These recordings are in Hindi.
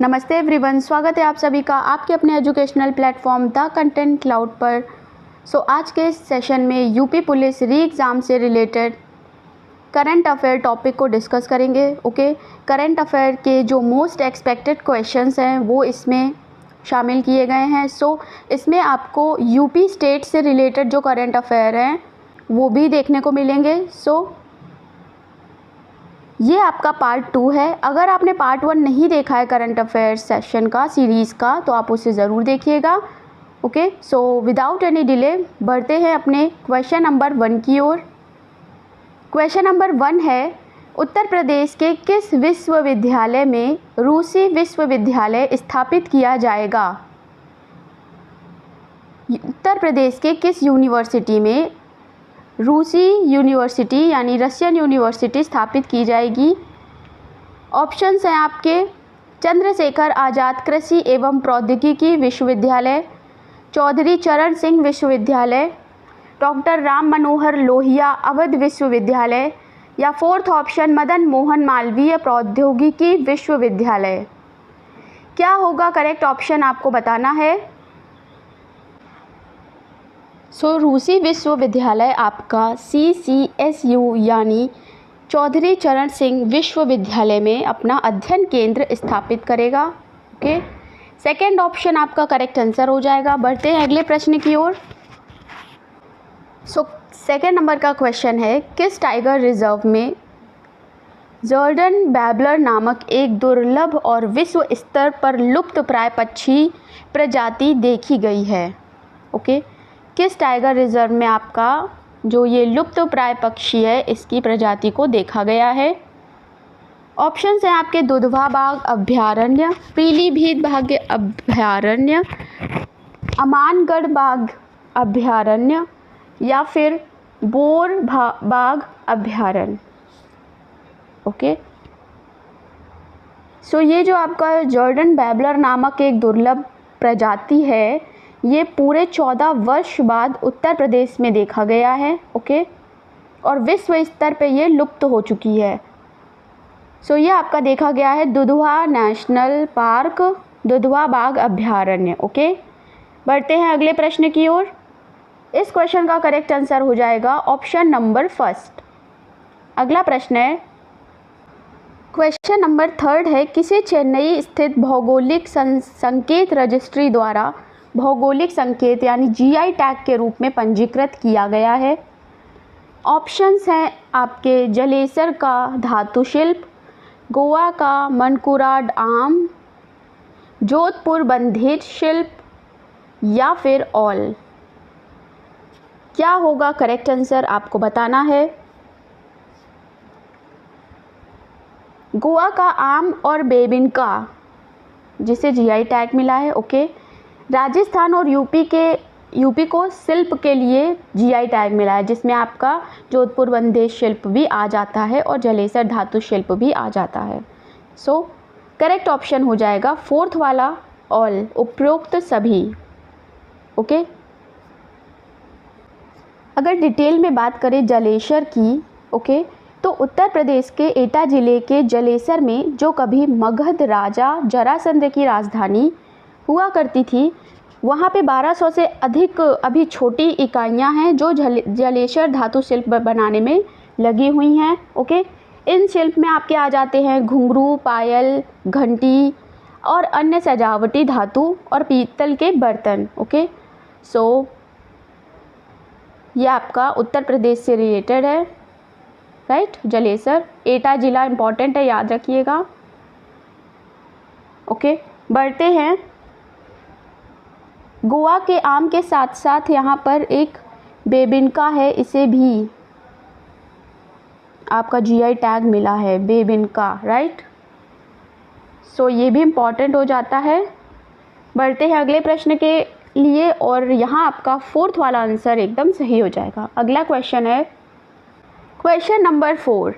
नमस्ते एवरीवन, स्वागत है आप सभी का आपके अपने educational platform the content cloud पर। आज के इस सेशन में यूपी पुलिस री एग्ज़ाम से रिलेटेड करंट अफेयर टॉपिक को डिस्कस करेंगे। करंट अफेयर के जो मोस्ट एक्सपेक्टेड क्वेश्चंस हैं वो इसमें शामिल किए गए हैं। इसमें आपको यूपी स्टेट से रिलेटेड जो करंट अफेयर हैं वो भी देखने को मिलेंगे। ये आपका पार्ट 2 है। अगर आपने पार्ट 1 नहीं देखा है करंट अफेयर सेशन का, सीरीज़ का, तो आप उसे ज़रूर देखिएगा। विदाउट एनी डिले बढ़ते हैं अपने क्वेश्चन नंबर 1 की ओर। क्वेश्चन नंबर 1 है, उत्तर प्रदेश के किस विश्वविद्यालय में रूसी विश्वविद्यालय स्थापित किया जाएगा? उत्तर प्रदेश के किस यूनिवर्सिटी में रूसी यूनिवर्सिटी यानी रशियन यूनिवर्सिटी स्थापित की जाएगी? ऑप्शंस हैं आपके चंद्रशेखर आज़ाद कृषि एवं प्रौद्योगिकी विश्वविद्यालय, चौधरी चरण सिंह विश्वविद्यालय, डॉक्टर राम मनोहर लोहिया अवध विश्वविद्यालय, या फोर्थ ऑप्शन मदन मोहन मालवीय प्रौद्योगिकी विश्वविद्यालय। क्या होगा करेक्ट ऑप्शन आपको बताना है। रूसी विश्वविद्यालय आपका CCSU यानी चौधरी चरण सिंह विश्वविद्यालय में अपना अध्ययन केंद्र स्थापित करेगा। सेकंड ऑप्शन आपका करेक्ट आंसर हो जाएगा। बढ़ते हैं अगले प्रश्न की ओर। सेकंड नंबर का क्वेश्चन है, किस टाइगर रिजर्व में जॉर्डन बैबलर नामक एक दुर्लभ और विश्व स्तर पर लुप्त प्राय पक्षी प्रजाति देखी गई है? किस टाइगर रिजर्व में आपका जो ये लुप्त प्राय पक्षी है इसकी प्रजाति को देखा गया है? ऑप्शंस हैं आपके दुधवा बाघ अभयारण्य, पीलीभीत बाघ अभयारण्य, अमानगढ़ बाघ अभयारण्य, या फिर बोर बाघ अभयारण्य। ये जो आपका जॉर्डन बैबलर नामक एक दुर्लभ प्रजाति है ये पूरे 14 वर्ष बाद उत्तर प्रदेश में देखा गया है। और विश्व स्तर पे ये लुप्त हो चुकी है। ये आपका देखा गया है दुधवा नेशनल पार्क, दुधवा बाघ अभयारण्य। बढ़ते हैं अगले प्रश्न की ओर। इस क्वेश्चन का करेक्ट आंसर हो जाएगा ऑप्शन नंबर फर्स्ट। अगला प्रश्न है, क्वेश्चन नंबर 3 है, किसी चेन्नई स्थित भौगोलिक संकेत रजिस्ट्री द्वारा भौगोलिक संकेत यानी GI टैग के रूप में पंजीकृत किया गया है? ऑप्शंस हैं आपके जलेसर का धातु शिल्प, गोवा का मनकुराड आम, जोधपुर बंधेज शिल्प, या फिर ऑल। क्या होगा करेक्ट आंसर आपको बताना है। गोवा का आम और बेबिनका जिसे GI टैग मिला है। राजस्थान और यूपी को शिल्प के लिए GI टैग मिला है जिसमें आपका जोधपुर बंधेज शिल्प भी आ जाता है और जलेसर धातु शिल्प भी आ जाता है। करेक्ट ऑप्शन हो जाएगा फोर्थ वाला ऑल, उपरोक्त सभी। अगर डिटेल में बात करें जलेसर की, तो उत्तर प्रदेश के एटा जिले के जलेसर में जो कभी मगध राजा जरासंध की राजधानी हुआ करती थी वहाँ पे 1200 से अधिक अभी छोटी इकाइयाँ हैं जो जलेसर धातु शिल्प बनाने में लगी हुई हैं। इन शिल्प में आपके आ जाते हैं घुंघरू, पायल, घंटी और अन्य सजावटी धातु और पीतल के बर्तन। ये आपका उत्तर प्रदेश से रिलेटेड है, राइट। जलेसर एटा जिला इम्पॉर्टेंट है, याद रखिएगा। बढ़ते हैं, गोवा के आम के साथ साथ यहाँ पर एक बेबिनका है, इसे भी आपका GI टैग मिला है, बेबिनका, राइट। ये भी इम्पॉर्टेंट हो जाता है। बढ़ते हैं अगले प्रश्न के लिए और यहाँ आपका फोर्थ वाला आंसर एकदम सही हो जाएगा। अगला क्वेश्चन है क्वेश्चन नंबर 4।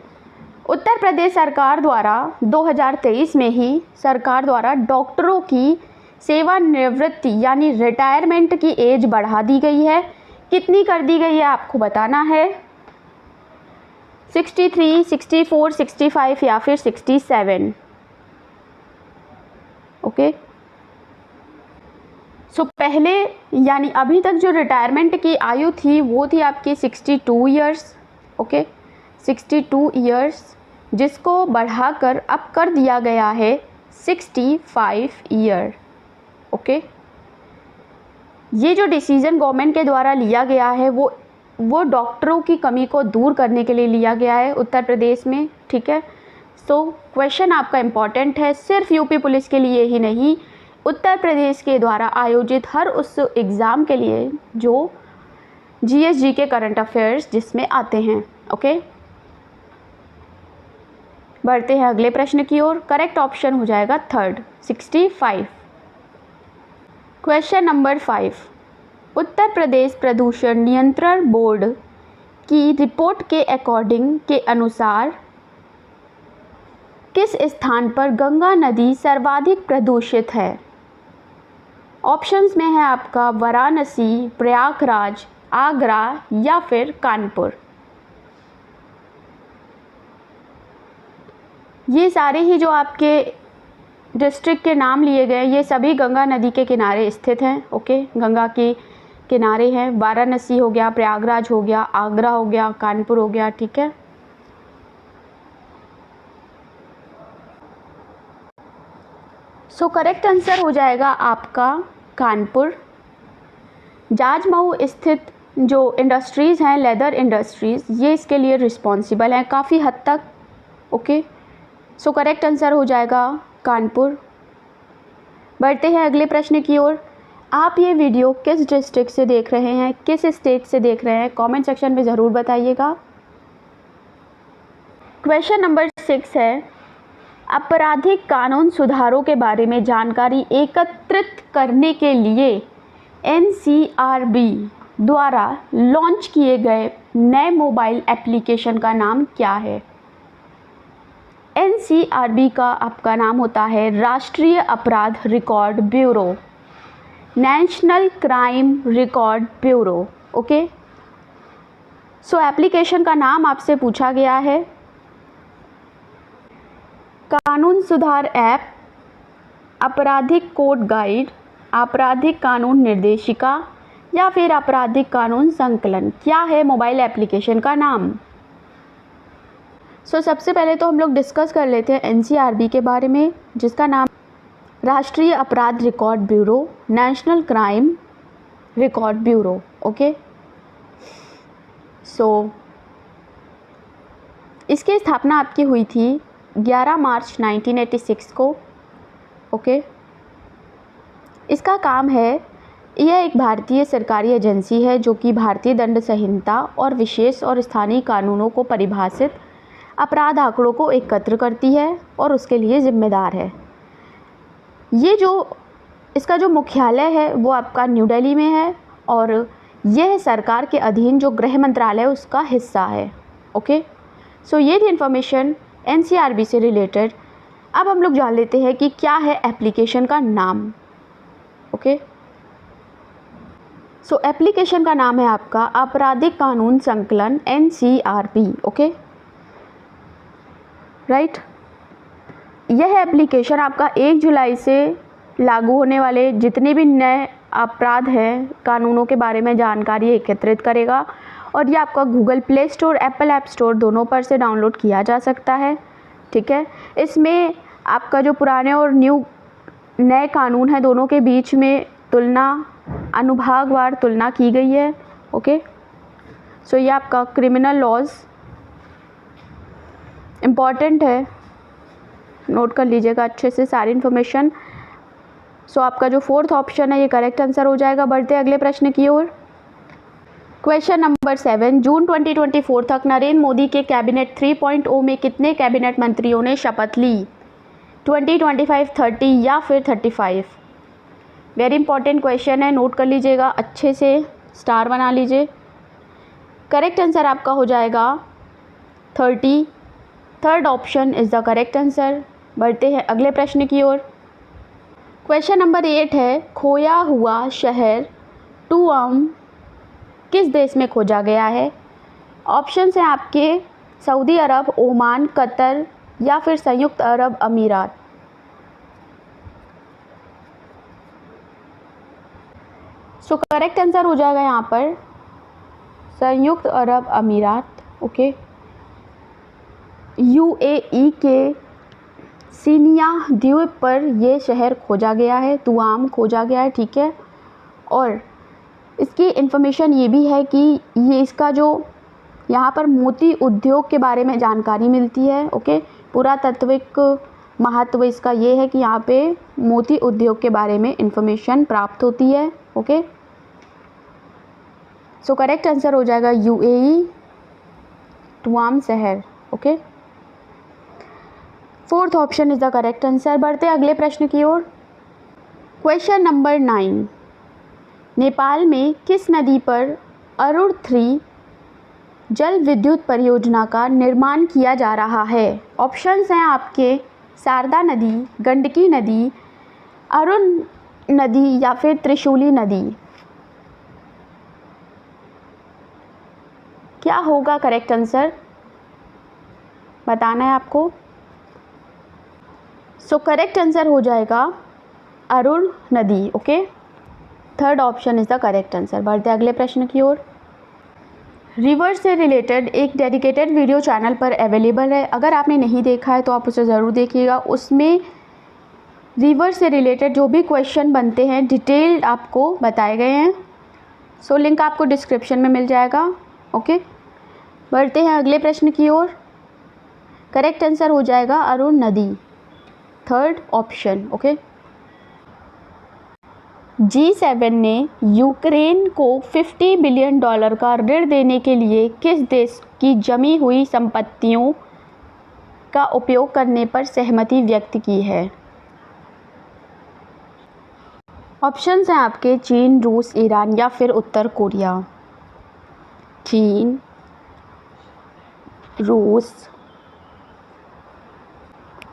उत्तर प्रदेश सरकार द्वारा 2023 में ही सरकार द्वारा डॉक्टरों की सेवानिवृत्ति यानी रिटायरमेंट की एज बढ़ा दी गई है। कितनी कर दी गई है आपको बताना है। 63, 64, 65 या फिर 67। ओके। सो पहले यानी अभी तक जो रिटायरमेंट की आयु थी वो थी आपकी 62 ईयर्स, ओके, 62 ईयर्स, जिसको बढ़ाकर अब कर दिया गया है 65 ईयर, ओके। ये जो डिसीज़न गवर्नमेंट के द्वारा लिया गया है वो डॉक्टरों की कमी को दूर करने के लिए लिया गया है उत्तर प्रदेश में, ठीक है। सो क्वेश्चन आपका इम्पॉर्टेंट है, सिर्फ यूपी पुलिस के लिए ही नहीं, उत्तर प्रदेश के द्वारा आयोजित हर उस एग्ज़ाम के लिए जो जीएसजी के करंट अफेयर्स जिसमें आते हैं, ओके। बढ़ते हैं अगले प्रश्न की ओर। करेक्ट ऑप्शन हो जाएगा third, 65। Question number 5, Uttar Pradesh प्रदूषण नियंत्रण बोर्ड की रिपोर्ट के अकॉर्डिंग के अनुसार किस स्थान पर गंगा नदी सर्वाधिक प्रदूषित है? ऑप्शंस में है आपका वाराणसी, प्रयागराज, आगरा या फिर कानपुर। ये सारे ही जो आपके डिस्ट्रिक्ट के नाम लिए गए ये सभी गंगा नदी के किनारे स्थित हैं, ओके, गंगा के किनारे हैं। वाराणसी हो गया, प्रयागराज हो गया, आगरा हो गया, कानपुर हो गया, ठीक है। सो करेक्ट आंसर हो जाएगा आपका कानपुर। जाजमऊ स्थित जो इंडस्ट्रीज़ हैं, लेदर इंडस्ट्रीज़, ये इसके लिए रिस्पॉन्सिबल हैं काफ़ी हद तक, ओके। सो करेक्ट आंसर हो जाएगा कानपुर। बढ़ते हैं अगले प्रश्न की ओर। आप ये वीडियो किस डिस्ट्रिक्ट से देख रहे हैं, किस स्टेट से देख रहे हैं, कमेंट सेक्शन में ज़रूर बताइएगा। क्वेश्चन नंबर 6 है, आपराधिक कानून सुधारों के बारे में जानकारी एकत्रित करने के लिए एनसीआरबी द्वारा लॉन्च किए गए नए मोबाइल एप्लीकेशन का नाम क्या है? एनसीआरबी का आपका नाम होता है राष्ट्रीय अपराध record bureau, national crime record bureau, okay. सो एप्लीकेशन का नाम आपसे पूछा गया है कानून सुधार ऐप, आपराधिक कोड गाइड, आपराधिक कानून निर्देशिका या फिर आपराधिक कानून संकलन। क्या है मोबाइल एप्लीकेशन का नाम? सबसे पहले तो हम लोग डिस्कस कर लेते हैं एनसीआरबी के बारे में, जिसका नाम राष्ट्रीय अपराध record bureau, national crime record bureau, okay. इसकी स्थापना आपकी हुई थी 11 मार्च 1986 को, ओके। इसका काम है, यह एक भारतीय सरकारी एजेंसी है जो कि भारतीय दंड संहिता और विशेष और स्थानीय कानूनों को परिभाषित अपराध आंकड़ों को एकत्र करती है और उसके लिए जिम्मेदार है। ये जो इसका जो मुख्यालय है वो आपका न्यू दिल्ली में है और यह सरकार के अधीन जो गृह मंत्रालय है उसका हिस्सा है, ओके। ये थी इन्फॉर्मेशन एनसीआरबी से रिलेटेड। अब हम लोग जान लेते हैं कि क्या है एप्लीकेशन का नाम, ओके। एप्लीकेशन का नाम है आपका आपराधिक कानून संकलन, एनसीआरबी, ओके, राइट। यह एप्लीकेशन आपका 1 जुलाई से लागू होने वाले जितने भी नए अपराध हैं, कानूनों के बारे में जानकारी एकत्रित करेगा और ये आपका Google play store, Apple app store दोनों पर से डाउनलोड किया जा सकता है, ठीक है। इसमें आपका जो पुराने और नए कानून हैं दोनों के बीच में तुलना, अनुभागवार तुलना की गई है, ओके। ये आपका क्रिमिनल लॉज इम्पॉर्टेंट है, नोट कर लीजिएगा अच्छे से सारी इन्फॉर्मेशन। आपका जो 4th ऑप्शन है ये करेक्ट आंसर हो जाएगा। बढ़ते अगले प्रश्न की ओर। क्वेश्चन नंबर 7, जून 2024 तक नरेंद्र मोदी के कैबिनेट 3.0 में कितने कैबिनेट मंत्रियों ने शपथ ली? 20, 25, 30 या फिर 35? वेरी इंपॉर्टेंट क्वेश्चन है, नोट कर लीजिएगा अच्छे से, स्टार बना लीजिए। करेक्ट आंसर आपका हो जाएगा 30। Third option is the correct answer. बढ़ते हैं अगले प्रश्न की ओर। क्वेश्चन नंबर 8 है, खोया हुआ शहर टुआम किस देश में खोजा गया है? ऑप्शंस हैं आपके सऊदी अरब, ओमान, कतर या फिर संयुक्त अरब अमीरात। सो करेक्ट आंसर हो जाएगा यहाँ पर संयुक्त अरब अमीरात। ओके, यूएई के सीनिया द्वीप पर ये शहर खोजा गया है, तुआम खोजा गया है, ठीक है। और इसकी इन्फॉर्मेशन ये भी है कि ये इसका जो यहाँ पर मोती उद्योग के बारे में जानकारी मिलती है। ओके, पुरातात्विक महत्व इसका ये है कि यहाँ पे मोती उद्योग के बारे में इन्फॉर्मेशन प्राप्त होती है। ओके, सो करेक्ट आंसर हो जाएगा यूएई तुआम शहर। Okay, fourth option is the correct answer. बढ़ते अगले प्रश्न की ओर। क्वेश्चन नंबर 9, नेपाल में किस नदी पर अरुण 3 जल विद्युत परियोजना का निर्माण किया जा रहा है? ऑप्शंस हैं आपके शारदा नदी, गंडकी नदी, अरुण नदी या फिर त्रिशूली नदी। क्या होगा करेक्ट आंसर, बताना है आपको। सो करेक्ट आंसर हो जाएगा अरुण नदी। Okay, third option is the correct answer. बढ़ते अगले प्रश्न की ओर। रिवर से रिलेटेड एक डेडिकेटेड वीडियो चैनल पर अवेलेबल है, अगर आपने नहीं देखा है तो आप उसे ज़रूर देखिएगा। उसमें रिवर से रिलेटेड जो भी क्वेश्चन बनते हैं डिटेल्ड आपको बताए गए हैं। सो लिंक आपको डिस्क्रिप्शन में मिल जाएगा। ओके, बढ़ते हैं अगले प्रश्न की ओर। करेक्ट आंसर हो जाएगा अरुण नदी, थर्ड ऑप्शन। ओके, G7 ने यूक्रेन को $50 बिलियन का ऋण देने के लिए किस देश की जमी हुई संपत्तियों का उपयोग करने पर सहमति व्यक्त की है? ऑप्शंस हैं आपके चीन, रूस, ईरान या फिर उत्तर कोरिया। चीन, रूस,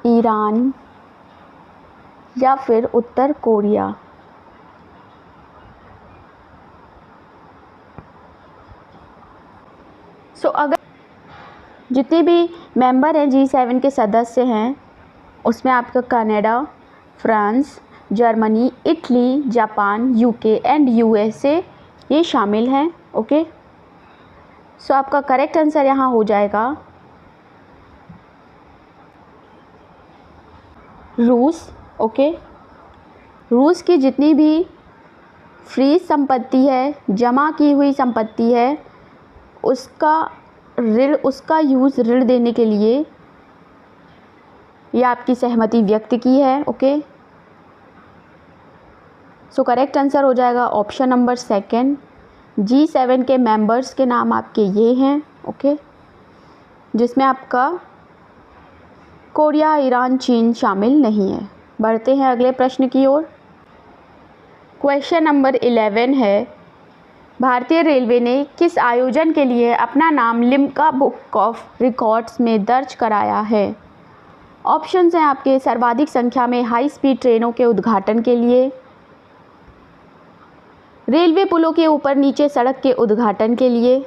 ईरान या फिर उत्तर कोरिया। सो अगर जितने भी मेंबर हैं G7 के सदस्य हैं उसमें आपका Canada, France, Germany, Italy, Japan, UK and USA ये शामिल हैं। ओके, सो आपका करेक्ट आंसर यहाँ हो जाएगा रूस। ओके, रूस की जितनी भी फ्री संपत्ति है, जमा की हुई संपत्ति है, उसका यूज़ ऋण देने के लिए ये आपकी सहमति व्यक्त की है। ओके, सो करेक्ट आंसर हो जाएगा ऑप्शन नंबर सेकंड। G7 के मेंबर्स के नाम आपके ये हैं। ओके, जिसमें आपका कोरिया, ईरान, चीन शामिल नहीं है। बढ़ते हैं अगले प्रश्न की ओर। क्वेश्चन नंबर 11 है, भारतीय रेलवे ने किस आयोजन के लिए अपना नाम लिम्का बुक ऑफ रिकॉर्ड्स में दर्ज कराया है? ऑप्शंस हैं आपके सर्वाधिक संख्या में हाई स्पीड ट्रेनों के उद्घाटन के लिए, रेलवे पुलों के ऊपर नीचे सड़क के उद्घाटन के लिए,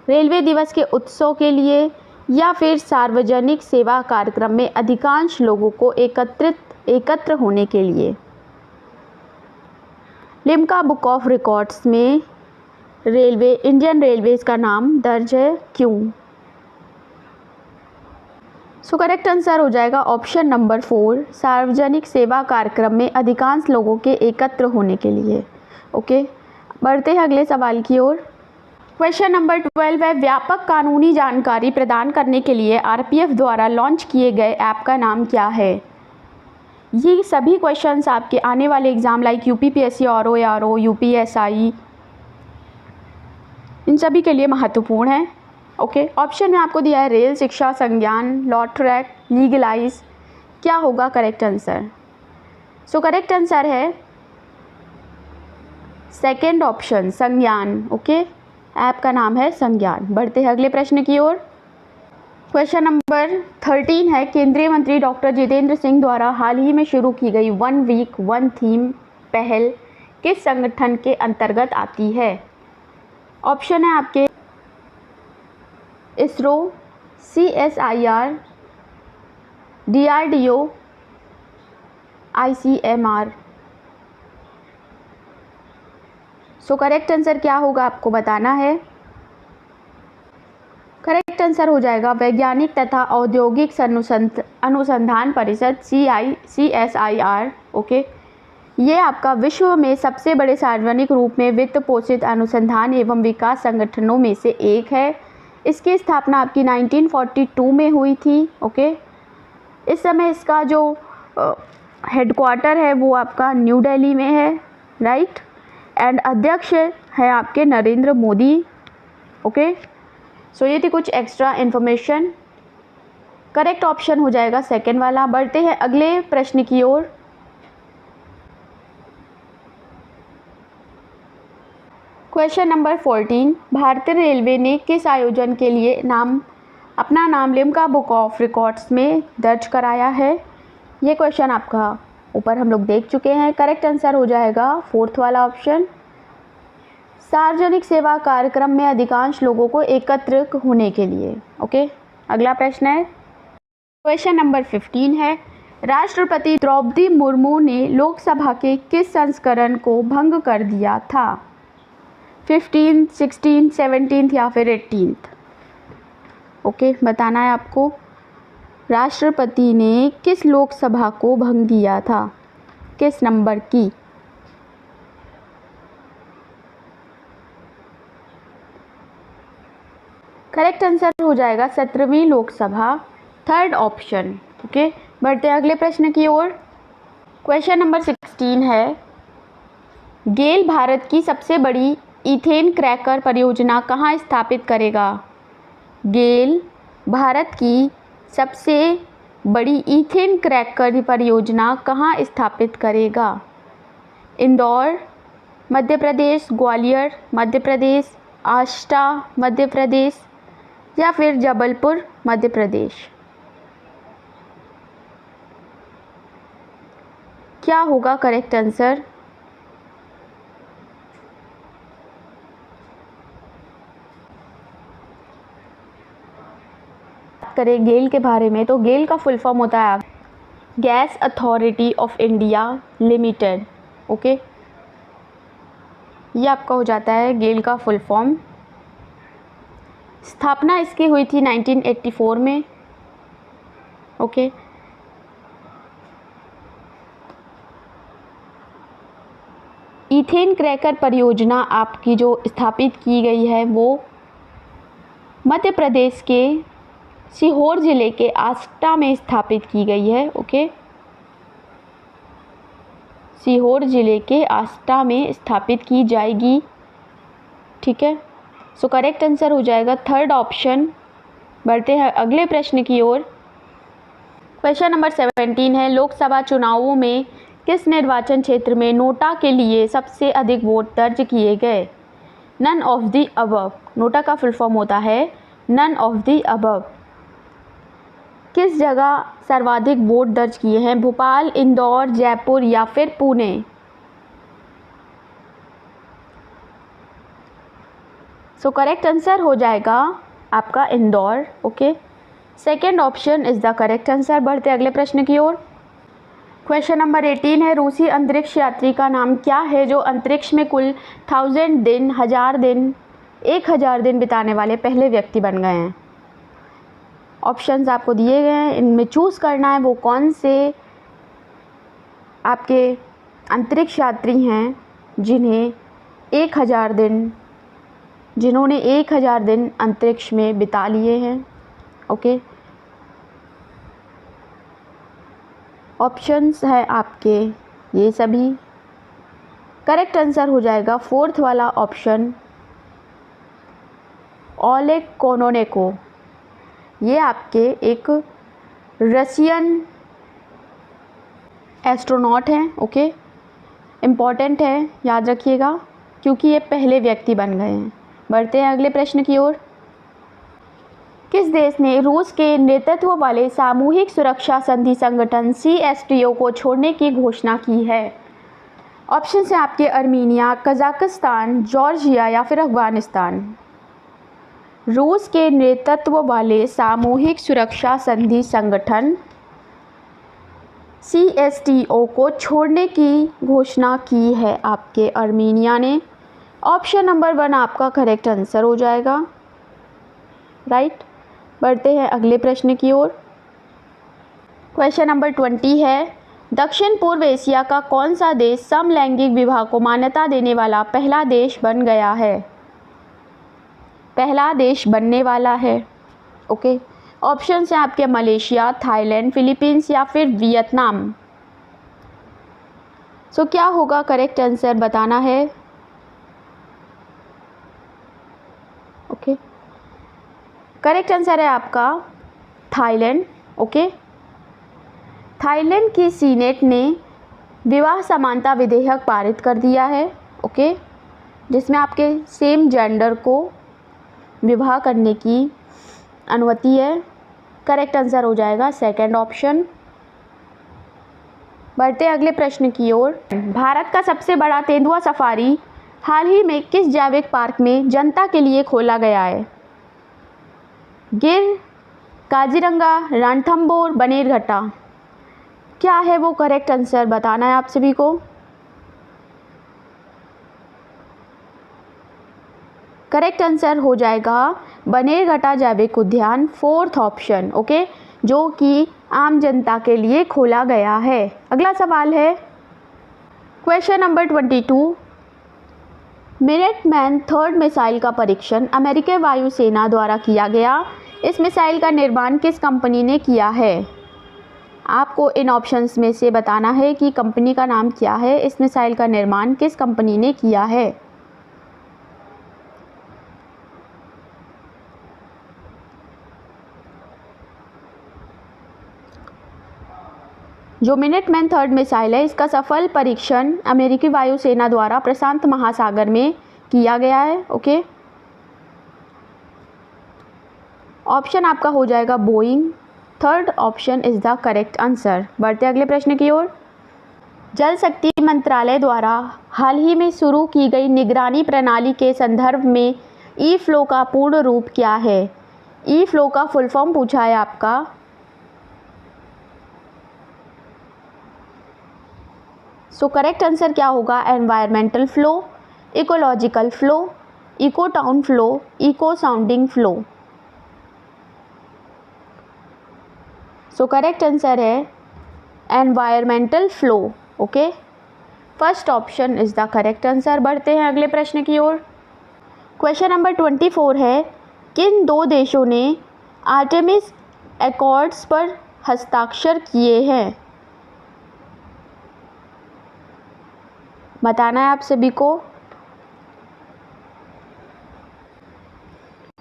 रेलवे दिवस के उत्सव के लिए या फिर सार्वजनिक सेवा कार्यक्रम में अधिकांश लोगों को एकत्र होने के लिए। लिम्का बुक ऑफ रिकॉर्ड्स में इंडियन रेलवेज का नाम दर्ज है, क्यों? सो करेक्ट आंसर हो जाएगा ऑप्शन नंबर 4, सार्वजनिक सेवा कार्यक्रम में अधिकांश लोगों के एकत्र होने के लिए। ओके, बढ़ते हैं अगले सवाल की ओर। क्वेश्चन नंबर 12 है, व्यापक कानूनी जानकारी प्रदान करने के लिए आरपीएफ द्वारा लॉन्च किए गए ऐप का नाम क्या है? ये सभी क्वेश्चंस आपके आने वाले exam like UPPSC, RO, UPSI, इन सभी के लिए महत्वपूर्ण है। ओके, ऑप्शन में आपको दिया है रेल, शिक्षा, संज्ञान, लॉ, ट्रैक, लीगलाइज। क्या होगा correct answer? So correct answer है second option, Sangyan. Okay, app का नाम है संज्ञान। बढ़ते हैं अगले प्रश्न की ओर। क्वेश्चन नंबर 13 है, केंद्रीय मंत्री डॉक्टर जितेंद्र सिंह द्वारा हाल ही में शुरू की गई 1 वीक 1 थीम पहल किस संगठन के अंतर्गत आती है? ऑप्शन है आपके इसरो, CSIR, DRDO, ICMR। सो करेक्ट आंसर क्या होगा आपको बताना है। करेक्ट आंसर हो जाएगा वैज्ञानिक तथा औद्योगिक अनुसंधान परिषद CSIR। ओके, ये आपका विश्व में सबसे बड़े सार्वजनिक रूप में वित्त पोषित अनुसंधान एवं विकास संगठनों में से एक है। इसकी स्थापना आपकी 1942 में हुई थी। ओके, इस समय इसका जो हेडक्वार्टर है वो आपका न्यू दिल्ली में है, राइट। एंड अध्यक्ष है आपके नरेंद्र मोदी। ओके, सो ये थी कुछ एक्स्ट्रा इन्फॉर्मेशन। करेक्ट ऑप्शन हो जाएगा सेकंड वाला। बढ़ते हैं अगले प्रश्न की ओर। क्वेश्चन नंबर 14, भारतीय रेलवे ने किस आयोजन के लिए अपना नाम लिम्का बुक ऑफ रिकॉर्ड्स में दर्ज कराया है। ये क्वेश्चन आपका ऊपर हम लोग देख चुके हैं। करेक्ट आंसर हो जाएगा फोर्थ वाला ऑप्शन, सार्वजनिक सेवा कार्यक्रम में अधिकांश लोगों को एकत्र होने के लिए। ओके, अगला प्रश्न है क्वेश्चन नंबर 15 है, राष्ट्रपति द्रौपदी मुर्मू ने लोकसभा के किस संस्करण को भंग कर दिया था। 15, 16, 17 या फिर 18। ओके, बताना है आपको राष्ट्रपति ने किस लोकसभा को भंग किया था, किस नंबर की। करेक्ट आंसर हो जाएगा 17वीं लोकसभा, थर्ड ऑप्शन। ओके, बढ़ते हैं अगले प्रश्न की ओर। क्वेश्चन नंबर 16 है, गेल भारत की सबसे बड़ी इथेन क्रैकर परियोजना कहाँ स्थापित करेगा। गेल भारत की सबसे बड़ी इथेन क्रैकर परियोजना कहाँ स्थापित करेगा। इंदौर मध्य प्रदेश, ग्वालियर मध्य प्रदेश, आष्टा मध्य प्रदेश या फिर जबलपुर मध्य प्रदेश। क्या होगा करेक्ट आंसर। करें गेल के बारे में तो गेल का फुल फॉर्म होता है gas authority of India limited. Okay, ये आपका हो जाता है गेल का फुल फॉर्म। स्थापना इसकी हुई थी 1984 में। ओके, इथेन क्रैकर परियोजना आपकी जो स्थापित की गई है वो मध्य प्रदेश के सीहोर ज़िले के आष्टा में स्थापित की गई है। ओके, सीहोर ज़िले के आष्टा में स्थापित की जाएगी। ठीक है, सो करेक्ट आंसर हो जाएगा थर्ड ऑप्शन। बढ़ते हैं अगले प्रश्न की ओर। क्वेश्चन नंबर 17 है, लोकसभा चुनावों में किस निर्वाचन क्षेत्र में नोटा के लिए सबसे अधिक वोट दर्ज किए गए। None of the above. NOTA का फुल फॉर्म होता है नन ऑफ द अबव। किस जगह सर्वाधिक वोट दर्ज किए हैं, भोपाल, इंदौर, जयपुर या फिर पुणे। सो करेक्ट आंसर हो जाएगा आपका Indore. Okay, second option is the correct answer. बढ़ते अगले प्रश्न की ओर। क्वेश्चन नंबर 18 है, रूसी अंतरिक्ष यात्री का नाम क्या है जो अंतरिक्ष में कुल 1000 दिन 1000 दिन बिताने वाले पहले व्यक्ति बन गए हैं। ऑप्शंस आपको दिए गए हैं, इनमें चूज़ करना है वो कौन से आपके अंतरिक्ष यात्री हैं जिन्होंने 1000 दिन अंतरिक्ष में बिता लिए हैं। ओके, ऑप्शंस है आपके ये सभी। करेक्ट आंसर हो जाएगा फोर्थ वाला ऑप्शन, ओलेग कोनोनेको। ये आपके एक रशियन एस्ट्रोनॉट हैं। ओके, इम्पॉर्टेंट है, याद रखिएगा क्योंकि ये पहले व्यक्ति बन गए हैं। बढ़ते हैं अगले प्रश्न की ओर। किस देश ने रूस के नेतृत्व वाले सामूहिक सुरक्षा संधि संगठन CSTO को छोड़ने की घोषणा की है। ऑप्शन है आपके अर्मीनिया, कजाकिस्तान, जॉर्जिया या फिर अफगानिस्तान। रूस के नेतृत्व वाले सामूहिक सुरक्षा संधि संगठन CSTO को छोड़ने की घोषणा की है आपके अर्मीनिया ने, ऑप्शन नंबर 1 आपका करेक्ट आंसर हो जाएगा, राइट। बढ़ते हैं अगले प्रश्न की ओर। क्वेश्चन नंबर 20 है, दक्षिण पूर्व एशिया का कौन सा देश समलैंगिक विवाह को मान्यता देने वाला पहला देश बन गया है? पहला देश बनने वाला है, ओके। ऑप्शन हैं आपके मलेशिया, थाईलैंड, फिलीपींस या फिर वियतनाम। सो क्या होगा करेक्ट आंसर बताना है, ओके। करेक्ट आंसर है आपका थाईलैंड, ओके। थाईलैंड की सीनेट ने विवाह समानता विधेयक पारित कर दिया है, ओके, जिसमें आपके सेम जेंडर को विवाह करने की अनुमति है। करेक्ट आंसर हो जाएगा सेकंड ऑप्शन। बढ़ते अगले प्रश्न की ओर। भारत का सबसे बड़ा तेंदुआ सफारी हाल ही में किस जैविक पार्क में जनता के लिए खोला गया है? गिर, काजीरंगा, रणथंभौर, बनेरघट्टा। क्या है वो करेक्ट आंसर बताना है आप सभी को। करेक्ट आंसर हो जाएगा बनेरघट्टा जैविक उद्यान, फोर्थ ऑप्शन, ओके, जो कि आम जनता के लिए खोला गया है। अगला सवाल है question number 22, Minuteman third missile का परीक्षण अमेरिकी वायुसेना द्वारा किया गया। इस मिसाइल का निर्माण किस कंपनी ने किया है? आपको इन ऑप्शंस में से बताना है कि कंपनी का नाम क्या है, इस मिसाइल का निर्माण किस कंपनी ने किया है। जो मिनटमैन थर्ड मिसाइल है, इसका सफल परीक्षण अमेरिकी वायुसेना द्वारा प्रशांत महासागर में किया गया है, ओके। ऑप्शन आपका हो जाएगा Boeing, third option is the correct answer. बढ़ते अगले प्रश्न की ओर। जल शक्ति मंत्रालय द्वारा हाल ही में शुरू की गई निगरानी प्रणाली के संदर्भ में ई फ्लो का पूर्ण रूप क्या है? ई फ्लो का फुल फॉर्म पूछा है आपका। सो करेक्ट आंसर क्या होगा? Environmental flow, ecological flow, eco town flow, eco sounding flow. So correct answer है environmental flow, okay. First option is the correct answer. बढ़ते हैं अगले प्रश्न की ओर। क्वेश्चन नंबर 24 है, किन दो देशों ने आर्टेमिस एकॉर्ड्स पर हस्ताक्षर किए हैं? बताना है आप सभी को।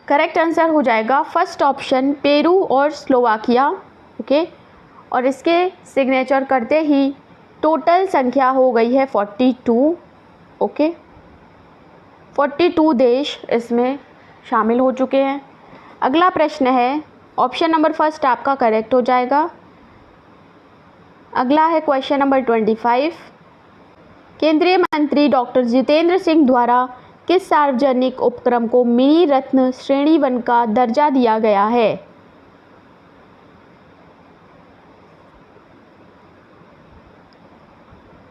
करेक्ट आंसर हो जाएगा फर्स्ट ऑप्शन पेरू और स्लोवाकिया, ओके। और इसके सिग्नेचर करते ही टोटल संख्या हो गई है 42, ओके। 42 देश इसमें शामिल हो चुके हैं। अगला प्रश्न है, ऑप्शन नंबर फर्स्ट आपका करेक्ट हो जाएगा। अगला है क्वेश्चन नंबर 25, केंद्रीय मंत्री डॉक्टर जितेंद्र सिंह द्वारा किस सार्वजनिक उपक्रम को मिनी रत्न श्रेणी वन का दर्जा दिया गया है?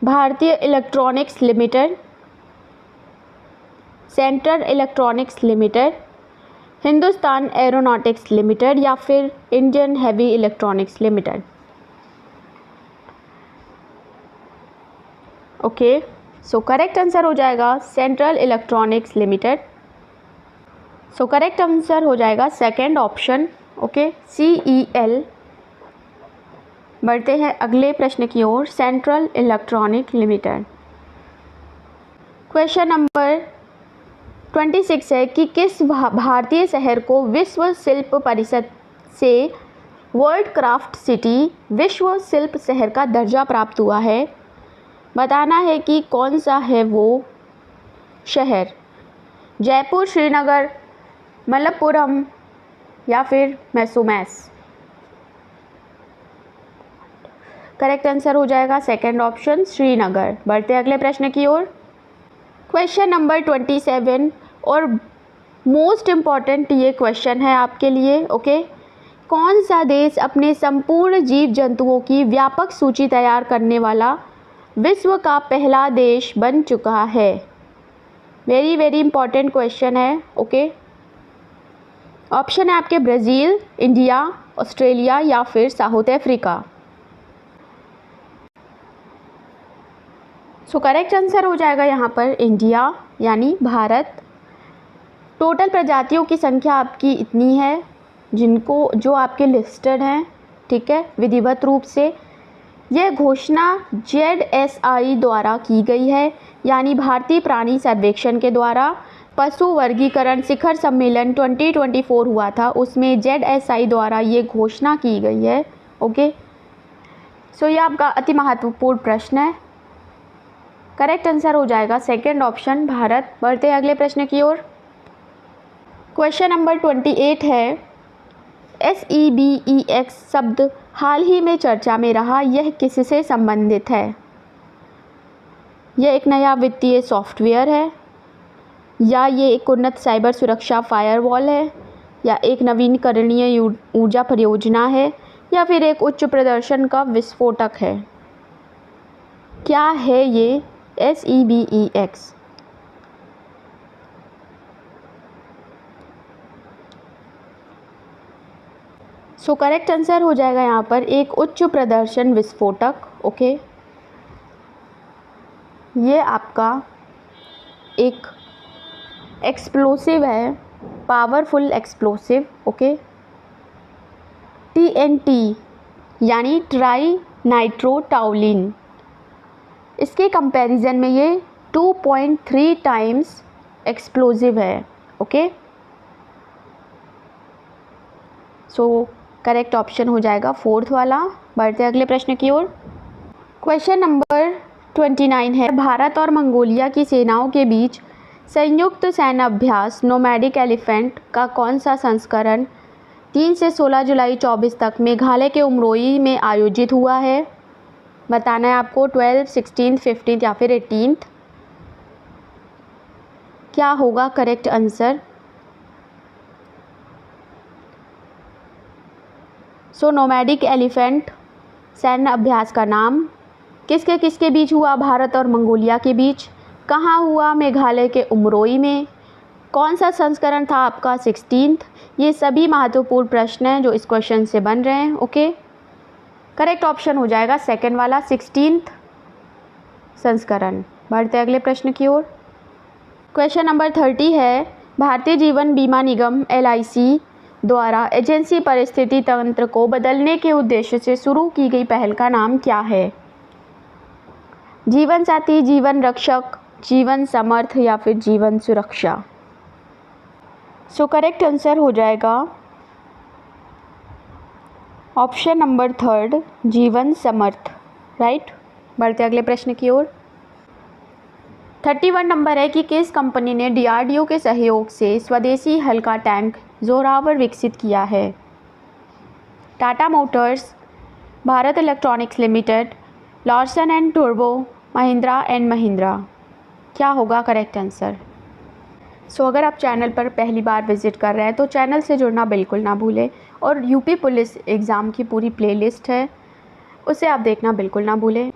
भारतीय electronics limited, central electronics limited, Hindustan aeronautics limited या फिर Indian heavy electronics limited. Okay, सो करेक्ट आंसर हो जाएगा सेंट्रल इलेक्ट्रॉनिक्स लिमिटेड। सो करेक्ट आंसर हो जाएगा सेकंड ऑप्शन, ओके, CEL। बढ़ते हैं अगले प्रश्न की ओर, central electronic limited. Question number 26 है कि किस भारतीय शहर को विश्व शिल्प परिषद से वर्ल्ड क्राफ्ट सिटी, विश्व शिल्प शहर का दर्जा प्राप्त हुआ है? बताना है कि कौन सा है वो शहर। जयपुर, श्रीनगर, मलप्पुरम या फिर मैसूमेस। करेक्ट आंसर हो जाएगा सेकंड ऑप्शन श्रीनगर। बढ़ते अगले प्रश्न की ओर। क्वेश्चन नंबर 27 और मोस्ट इम्पॉर्टेंट ये क्वेश्चन है आपके लिए, ओके। कौन सा देश अपने संपूर्ण जीव जंतुओं की व्यापक सूची तैयार करने वाला विश्व का पहला देश बन चुका है? वेरी वेरी इंपॉर्टेंट क्वेश्चन है। ओके, ऑप्शन है आपके ब्राज़ील, इंडिया, ऑस्ट्रेलिया या फिर साउथ अफ्रीका। सो करेक्ट आंसर हो जाएगा यहाँ पर इंडिया यानी भारत। टोटल प्रजातियों की संख्या आपकी इतनी है जो आपके लिस्टेड हैं, ठीक है, विधिवत रूप से। यह घोषणा ZSI द्वारा की गई है, यानी भारतीय प्राणी सर्वेक्षण के द्वारा। पशु वर्गीकरण शिखर सम्मेलन 2024 हुआ था, उसमें ZSI द्वारा ये घोषणा की गई है। ओके, सो ये आपका अति महत्वपूर्ण प्रश्न है। करेक्ट आंसर हो जाएगा सेकंड ऑप्शन भारत। बढ़ते हैं अगले प्रश्न की ओर। क्वेश्चन नंबर 28 है, SEBEX शब्द हाल ही में चर्चा में रहा, यह किससे संबंधित है? यह एक नया वित्तीय सॉफ्टवेयर है, या ये एक उन्नत साइबर सुरक्षा फायरवॉल है, या एक नवीकरणीय ऊर्जा परियोजना है, या फिर एक उच्च प्रदर्शन का विस्फोटक है? क्या है ये SEBEX? सो करेक्ट आंसर हो जाएगा यहाँ पर एक उच्च प्रदर्शन विस्फोटक। ओके, ये आपका एक एक्सप्लोसिव है, पावरफुल एक्सप्लोसिव। ओके, TNT यानी ट्राई नाइट्रोटाउलिन, इसके कंपैरिजन में ये 2.3 टाइम्स एक्सप्लोसिव है। ओके, सो करेक्ट ऑप्शन हो जाएगा फोर्थ वाला। बढ़ते अगले प्रश्न की ओर। क्वेश्चन नंबर 29 है, भारत और मंगोलिया की सेनाओं के बीच संयुक्त सैन्य अभ्यास नोमैडिक एलिफेंट का कौन सा संस्करण 3 से 16 जुलाई 24 तक मेघालय के उमरोई में आयोजित हुआ है? बताना है आपको 12, 16, 15 या फिर 18। क्या होगा करेक्ट आंसर? सो नोमैडिक एलिफेंट सैन्य अभ्यास का नाम किसके किसके बीच हुआ? भारत और मंगोलिया के बीच। कहाँ हुआ? मेघालय के उमरोई में। कौन सा संस्करण था आपका? 16th। ये सभी महत्वपूर्ण प्रश्न हैं जो इस क्वेश्चन से बन रहे हैं। ओके, करेक्ट ऑप्शन हो जाएगा सेकंड वाला 16th संस्करण। बढ़ते अगले प्रश्न की ओर। क्वेश्चन नंबर 30 है, भारतीय जीवन बीमा निगम LIC द्वारा एजेंसी परिस्थिति तंत्र को बदलने के उद्देश्य से शुरू की गई पहल का नाम क्या है? जीवन साथी, जीवन रक्षक, जीवन समर्थ या फिर जीवन सुरक्षा? सो करेक्ट आंसर हो जाएगा ऑप्शन नंबर 3 जीवन समर्थ। राइट। बढ़ते अगले प्रश्न की ओर। 31 नंबर है कि किस कंपनी ने DRDO के सहयोग से स्वदेशी हल्का टैंक जोरावर विकसित किया है? Tata Motors, Bharat electronics limited, Larsen and Toubro, Mahindra and Mahindra. क्या होगा करेक्ट आंसर? सो अगर आप चैनल पर पहली बार विजिट कर रहे हैं तो चैनल से जुड़ना बिल्कुल ना भूलें, और यूपी पुलिस एग्ज़ाम की पूरी प्लेलिस्ट है, उसे आप देखना बिल्कुल ना भूलें।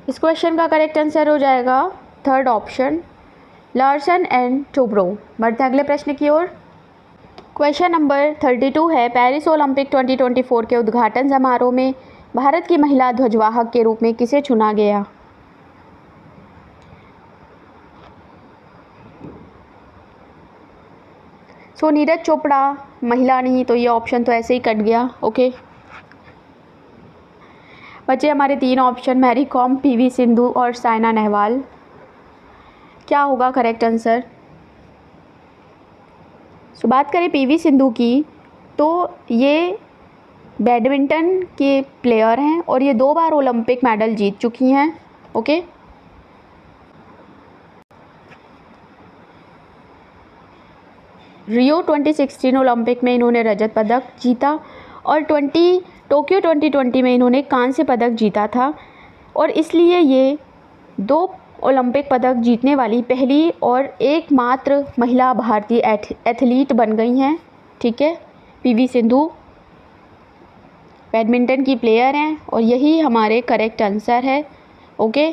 इस क्वेश्चन का करेक्ट आंसर हो जाएगा third option, Larsen and Toubro. बढ़ते अगले प्रश्न की ओर। क्वेश्चन नंबर 32 है, पेरिस ओलंपिक 2024 के उद्घाटन समारोह में भारत की महिला ध्वजवाहक के रूप में किसे चुना गया? सो नीरज चोपड़ा महिला नहीं, तो ये ऑप्शन तो ऐसे ही कट गया। ओके, बचे हमारे 3 options, Mary Kom, PV Sindhu और साइना नेहवाल। क्या होगा करेक्ट आंसर? सो बात करें PV सिंधु की, तो ये बैडमिंटन के प्लेयर हैं और ये 2 बार ओलंपिक मेडल जीत चुकी हैं। ओके, रियो 2016 ओलंपिक में इन्होंने रजत पदक जीता और टोक्यो 2020 में इन्होंने कांस्य पदक जीता था, और इसलिए ये 2 ओलंपिक पदक जीतने वाली पहली और एकमात्र महिला भारतीय एथलीट बन गई हैं। ठीक है, PV सिंधु बैडमिंटन की प्लेयर हैं और यही हमारे करेक्ट आंसर है। ओके,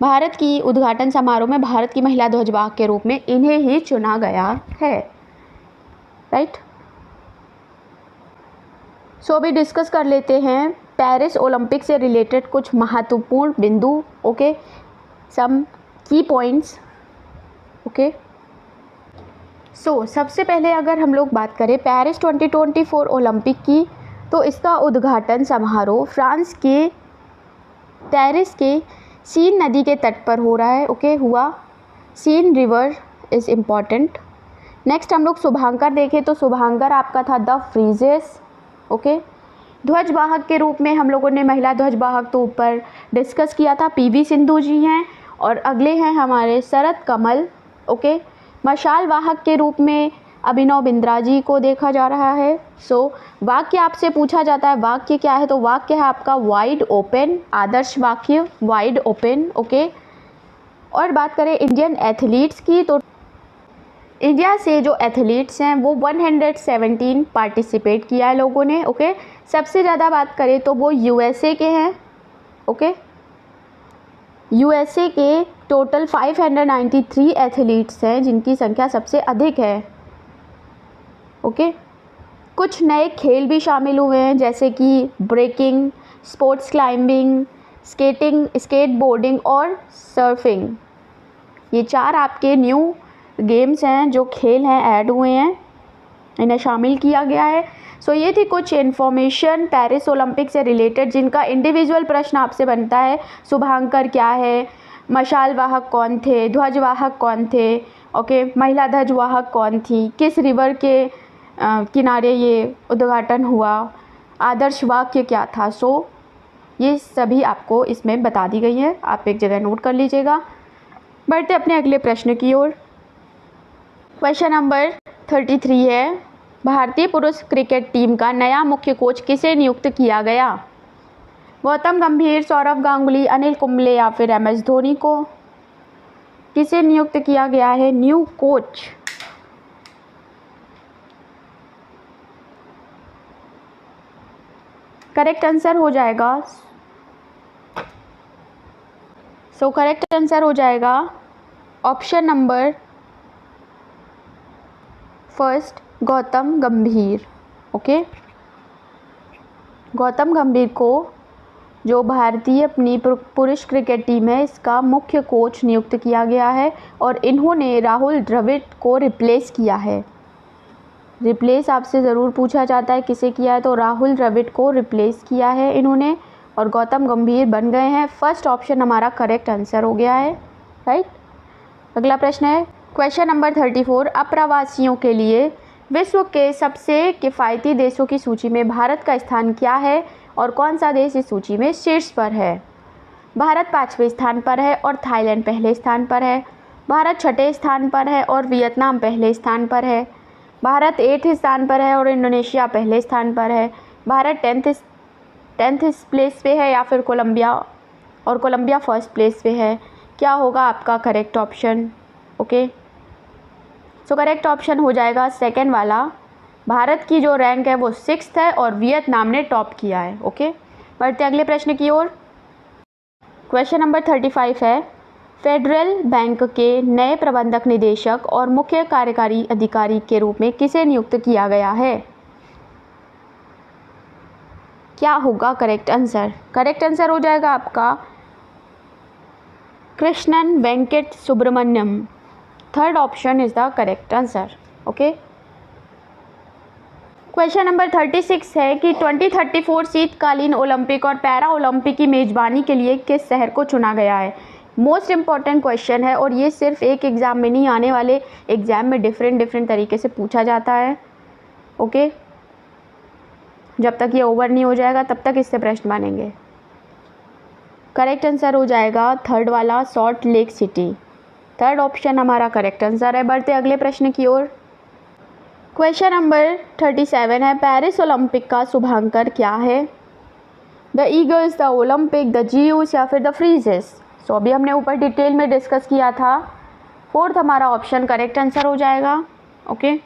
भारत की उद्घाटन समारोह में भारत की महिला ध्वजवाहक के रूप में इन्हें ही चुना गया है, राइट। सो अभी डिस्कस कर लेते हैं पेरिस ओलंपिक से रिलेटेड कुछ महत्वपूर्ण बिंदु, ओके, सम की पॉइंट्स, ओके। सो सबसे पहले अगर हम लोग बात करें पेरिस 2024 ओलंपिक की, तो इसका उद्घाटन समारोह फ्रांस के पेरिस के सीन नदी के तट पर हो रहा है, ओके, हुआ। Seine river is important. Next हम लोग शुभांकर देखें तो शुभांकर आपका था द फ्रीजेस, ओके। ध्वजवाहक के रूप में हम लोगों ने महिला ध्वजवाहक तो ऊपर डिस्कस किया था, पीवी सिंधु जी हैं, और अगले हैं हमारे शरद कमल, ओके। मशाल वाहक के रूप में अभिनव बिंद्रा जी को देखा जा रहा है। सो वाक्य आपसे पूछा जाता है, वाक्य क्या है, तो वाक्य है आपका वाइड ओपन, आदर्श वाक्य वाइड ओपन, ओके। और बात करें इंडियन एथलीट्स की, तो इंडिया से जो एथलीट्स हैं वो 117 पार्टिसिपेट किया है लोगों ने, ओके। सबसे ज़्यादा बात करें तो वो यूएसए के हैं, ओके। यूएसए के टोटल 593 एथलीट्स हैं जिनकी संख्या सबसे अधिक है, ओके। कुछ नए खेल भी शामिल हुए हैं जैसे कि breaking, sports climbing, skating, skateboarding और सर्फिंग। ये 4 आपके न्यू गेम्स हैं जो खेल हैं, ऐड हुए हैं, इन्हें शामिल किया गया है। सो ये थी कुछ इन्फॉर्मेशन पेरिस ओलंपिक से रिलेटेड जिनका इंडिविजुअल प्रश्न आपसे बनता है। शुभांकर क्या है, मशाल वाहक कौन थे, ध्वजवाहक कौन थे, ओके, महिला ध्वजवाहक कौन थी, किस रिवर के किनारे ये उद्घाटन हुआ, आदर्श वाक्य क्या था। सो ये सभी आपको इसमें बता दी गई है, आप एक जगह नोट कर लीजिएगा। बढ़ते अपने अगले प्रश्न की ओर। क्वेश्चन नंबर 33 है, भारतीय पुरुष क्रिकेट टीम का नया मुख्य कोच किसे नियुक्त किया गया? गौतम गंभीर, सौरव गांगुली, अनिल कुंबले या फिर MS धोनी को किसे नियुक्त किया गया है न्यू कोच? करेक्ट आंसर हो जाएगा, सो करेक्ट आंसर हो जाएगा ऑप्शन नंबर फर्स्ट, गौतम गंभीर, ओके। गौतम गंभीर को जो भारतीय अपनी पुरुष क्रिकेट टीम है इसका मुख्य कोच नियुक्त किया गया है और इन्होंने राहुल द्रविड़ को रिप्लेस किया है। रिप्लेस आपसे ज़रूर पूछा जाता है किसे किया है, तो राहुल द्रविड़ को रिप्लेस किया है इन्होंने और गौतम गंभीर बन गए हैं। फर्स्ट ऑप्शन हमारा करेक्ट आंसर हो गया है, राइट। अगला प्रश्न है क्वेश्चन नंबर 34, अप्रवासियों के लिए विश्व के सबसे किफ़ायती देशों की सूची में भारत का स्थान क्या है और कौन सा देश इस सूची में शीर्ष पर है? भारत 5वें स्थान पर है और थाईलैंड पहले स्थान पर है। भारत 6ठे स्थान पर है और वियतनाम पहले स्थान पर है। भारत 8th स्थान पर है और इंडोनेशिया पहले स्थान पर है। भारत 10th प्लेस पे है या फिर कोलंबिया फर्स्ट प्लेस पे है। क्या होगा आपका correct option? Okay, so correct option हो जाएगा सेकंड वाला। भारत की जो रैंक है वो 6th है और वियतनाम ने टॉप किया है। ओके, बढ़ते अगले प्रश्न की ओर। क्वेश्चन नंबर 35 है, फेडरल बैंक के नए प्रबंधक निदेशक और मुख्य कार्यकारी अधिकारी के रूप में किसे नियुक्त किया गया है? क्या होगा करेक्ट आंसर? करेक्ट आंसर हो जाएगा आपका Krishnan Venkat Subramaniam. Third option is the correct answer. Okay, question number 36 है कि 2034 शीतकालीन ओलंपिक और पैरा ओलंपिक की मेज़बानी के लिए किस शहर को चुना गया है? मोस्ट इम्पॉर्टेंट क्वेश्चन है और ये सिर्फ एक एग्ज़ाम में नहीं, आने वाले एग्ज़ाम में डिफरेंट तरीके से पूछा जाता है। ओके, जब तक ये ओवर नहीं हो जाएगा तब तक इससे प्रश्न बनेंगे। करेक्ट आंसर हो जाएगा थर्ड वाला, salt lake city. Third option हमारा करेक्ट आंसर है। बढ़ते अगले प्रश्न की ओर। क्वेश्चन नंबर 37 है, पेरिस ओलंपिक का शुभांकर क्या है? The eagles, the Olympic, the जियूस या फिर द फ्रीजेस? सो अभी हमने ऊपर डिटेल में डिस्कस किया था। फोर्थ हमारा ऑप्शन करेक्ट आंसर हो जाएगा। ओके,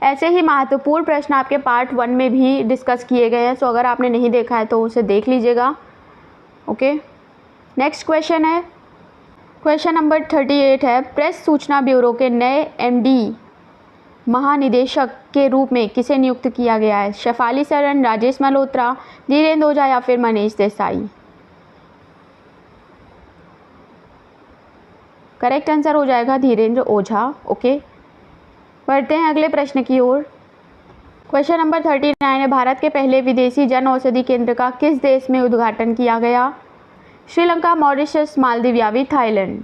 ऐसे ही महत्वपूर्ण प्रश्न आपके पार्ट 1 में भी डिस्कस किए गए हैं, सो अगर आपने नहीं देखा है तो उसे देख लीजिएगा। ओके, नेक्स्ट क्वेश्चन है, क्वेश्चन नंबर 38 है, प्रेस सूचना ब्यूरो के नए एमडी महानिदेशक के रूप में किसे नियुक्त किया गया है? शेफाली सरन, राजेश मल्होत्रा, धीरेन्द्र ओझा या फिर मनीष देसाई? करेक्ट आंसर हो जाएगा धीरेन्द्र ओझा। ओके, बढ़ते हैं अगले प्रश्न की ओर। क्वेश्चन नंबर 39 है, भारत के पहले विदेशी जन औषधि केंद्र का किस देश में उद्घाटन किया गया? श्रीलंका, मॉरिशस, मालदीव या फिर थाईलैंड?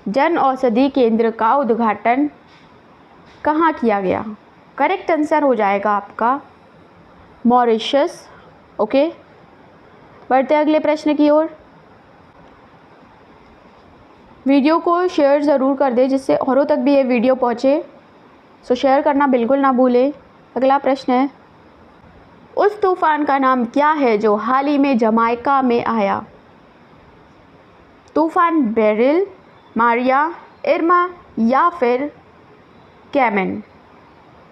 जन औषधि केंद्र का उद्घाटन कहाँ किया गया? करेक्ट आंसर हो जाएगा आपका मॉरिशस। ओके, बढ़ते अगले प्रश्न की ओर। वीडियो को शेयर ज़रूर कर दें जिससे औरों तक भी ये वीडियो पहुँचे, सो शेयर करना बिल्कुल ना भूलें। अगला प्रश्न है, उस तूफान का नाम क्या है जो हाल ही में जमाइका में आया? तूफान बेरिल, मारिया, इरमा या फिर कैमन?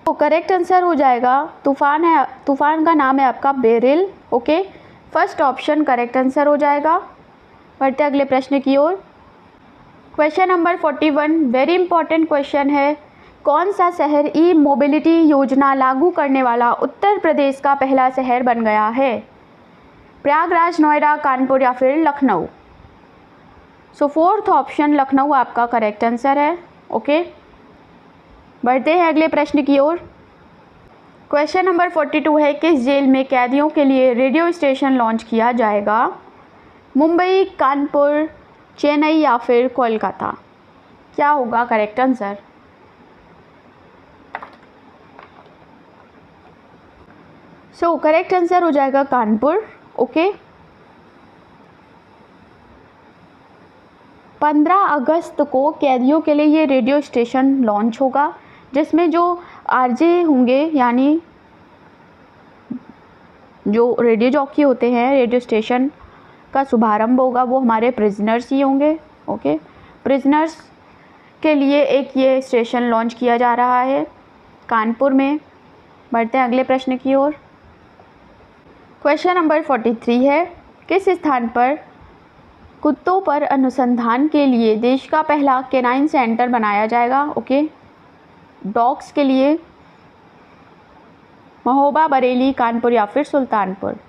तो करेक्ट आंसर हो जाएगा तूफान का नाम है आपका beryl. Okay, first option correct answer हो जाएगा। बढ़ते अगले प्रश्न की ओर। Question number 41 very important question है, कौन सा शहर ई मोबिलिटी योजना लागू करने वाला उत्तर प्रदेश का पहला शहर बन गया है? प्रयागराज, नोएडा, कानपुर या फिर लखनऊ? सो फोर्थ ऑप्शन लखनऊ आपका करेक्ट आंसर है। ओके, बढ़ते हैं अगले प्रश्न की ओर। क्वेश्चन नंबर 42 है, किस जेल में कैदियों के लिए रेडियो स्टेशन लॉन्च किया जाएगा? मुंबई, कानपुर, चेन्नई या फिर कोलकाता? क्या होगा correct answer? So correct answer हो जाएगा कानपुर। ओके, 15 अगस्त को कैदियों के लिए ये रेडियो स्टेशन लॉन्च होगा, जिसमें जो आरजे होंगे यानी जो रेडियो जॉकी होते हैं, रेडियो स्टेशन का शुभारंभ होगा वो हमारे प्रिजनर्स ही होंगे। ओके, प्रिजनर्स के लिए एक ये स्टेशन लॉन्च किया जा रहा है कानपुर में। बढ़ते हैं अगले प्रश्न की ओर। क्वेश्चन नंबर 43 है, किस स्थान पर कुत्तों पर अनुसंधान के लिए देश का पहला कैनाइन सेंटर बनाया जाएगा? ओके, डॉग्स के लिए महोबा, बरेली, कानपुर या फिर सुल्तानपुर?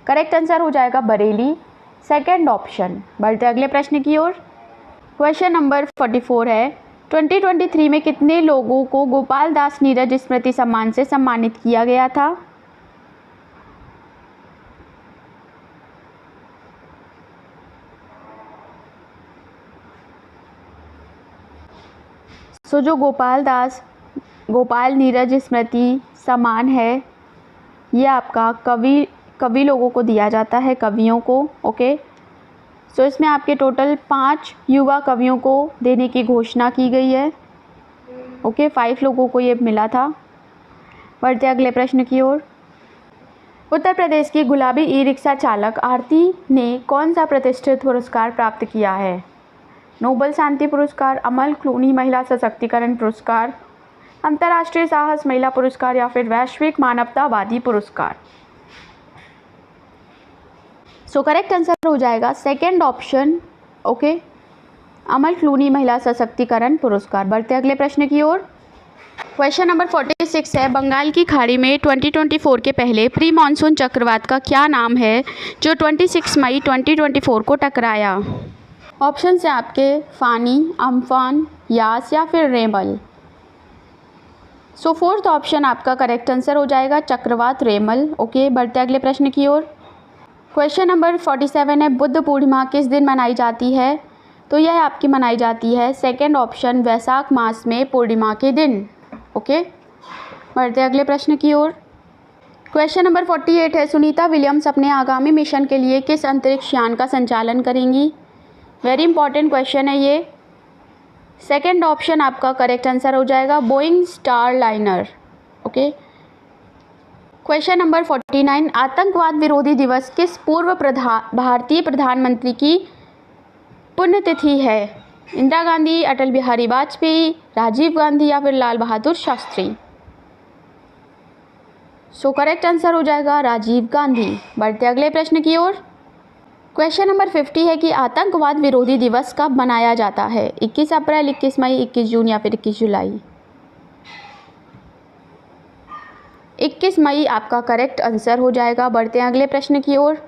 करेक्ट आंसर हो जाएगा बरेली, सेकंड ऑप्शन। बढ़ते अगले प्रश्न की ओर। क्वेश्चन नंबर 44 है, 2023 में कितने लोगों को गोपाल दास नीरज स्मृति सम्मान से सम्मानित किया गया था? सो जो गोपाल नीरज स्मृति सम्मान है ये आपका कवि लोगों को दिया जाता है, कवियों को। ओके, सो इसमें आपके टोटल 5 युवा कवियों को देने की घोषणा की गई है। ओके, 5 लोगों को ये मिला था। बढ़ते अगले प्रश्न की ओर। उत्तर प्रदेश की गुलाबी ई रिक्शा चालक आरती ने कौन सा प्रतिष्ठित पुरस्कार प्राप्त किया है? नोबल शांति पुरस्कार, अमल क्लूनी महिला सशक्तिकरण पुरस्कार, अंतर्राष्ट्रीय साहस महिला पुरस्कार या फिर वैश्विक मानवतावादी पुरस्कार? सो करेक्ट आंसर हो जाएगा सेकंड ऑप्शन। ओके, अमल क्लूनी महिला सशक्तिकरण पुरस्कार। बढ़ते अगले प्रश्न की ओर। क्वेश्चन नंबर 46 है, बंगाल की खाड़ी में 2024 के पहले प्री मानसून चक्रवात का क्या नाम है जो 26 मई 2024 को टकराया? ऑप्शन है आपके फानी, अम्फान, यास या फिर रेमल? सो फोर्थ ऑप्शन आपका करेक्ट आंसर हो जाएगा चक्रवात रेमल। ओके, बढ़ते अगले प्रश्न की ओर। क्वेश्चन नंबर 47 है, बुद्ध पूर्णिमा किस दिन मनाई जाती है? तो यह आपकी मनाई जाती है सेकंड ऑप्शन वैशाख मास में पूर्णिमा के दिन। ओके, बढ़ते अगले प्रश्न की ओर। क्वेश्चन नंबर 48 है, सुनीता विलियम्स अपने आगामी मिशन के लिए किस अंतरिक्ष यान का संचालन करेंगी? वेरी इंपॉर्टेंट क्वेश्चन है ये। सेकंड ऑप्शन आपका करेक्ट आंसर हो जाएगा Boeing star liner. Okay, question number 49, आतंकवाद विरोधी दिवस किस पूर्व भारतीय प्रधानमंत्री की पुण्यतिथि है? इंदिरा गांधी, अटल बिहारी वाजपेयी, राजीव गांधी या फिर लाल बहादुर शास्त्री? सो करेक्ट आंसर हो जाएगा राजीव गांधी। बढ़ते अगले प्रश्न की ओर। क्वेश्चन नंबर 50 है कि आतंकवाद विरोधी दिवस कब मनाया जाता है? 21 अप्रैल, 21 मई, 21 जून या फिर 21 जुलाई? 21 मई आपका करेक्ट आंसर हो जाएगा। बढ़ते हैं अगले प्रश्न की ओर।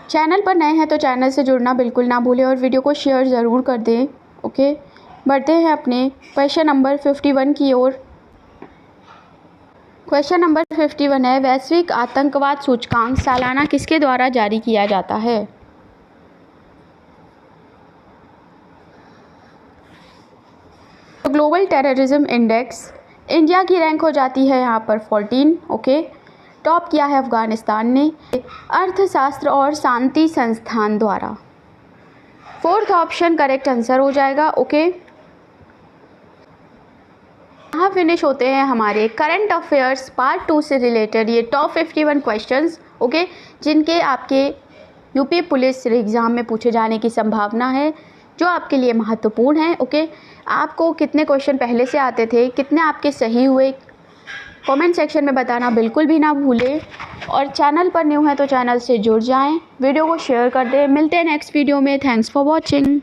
चैनल पर नए हैं तो चैनल से जुड़ना बिल्कुल ना भूलें और वीडियो को शेयर ज़रूर कर दें। ओके, बढ़ते हैं अपने क्वेश्चन नंबर 51 की ओर। क्वेश्चन नंबर 51 है, वैश्विक आतंकवाद सूचकांक सालाना किसके द्वारा जारी किया जाता है? ग्लोबल टेररिज्म इंडेक्स, इंडिया की रैंक हो जाती है यहाँ पर 14। ओके, टॉप किया है अफगानिस्तान ने। अर्थशास्त्र और शांति संस्थान द्वारा। फोर्थ ऑप्शन करेक्ट आंसर हो जाएगा। ओके, यहाँ फिनिश होते हैं हमारे करंट अफेयर्स पार्ट 2 से रिलेटेड ये टॉप 51 क्वेश्चंस। ओके, जिनके आपके यूपी पुलिस एग्ज़ाम में पूछे जाने की संभावना है, जो आपके लिए महत्वपूर्ण है। ओके, आपको कितने क्वेश्चन पहले से आते थे, कितने आपके सही हुए, कमेंट सेक्शन में बताना बिल्कुल भी ना भूलें। और चैनल पर न्यू है तो चैनल से जुड़ जाएं, वीडियो को शेयर कर दें। मिलते हैं नेक्स्ट वीडियो में। Thanks for watching.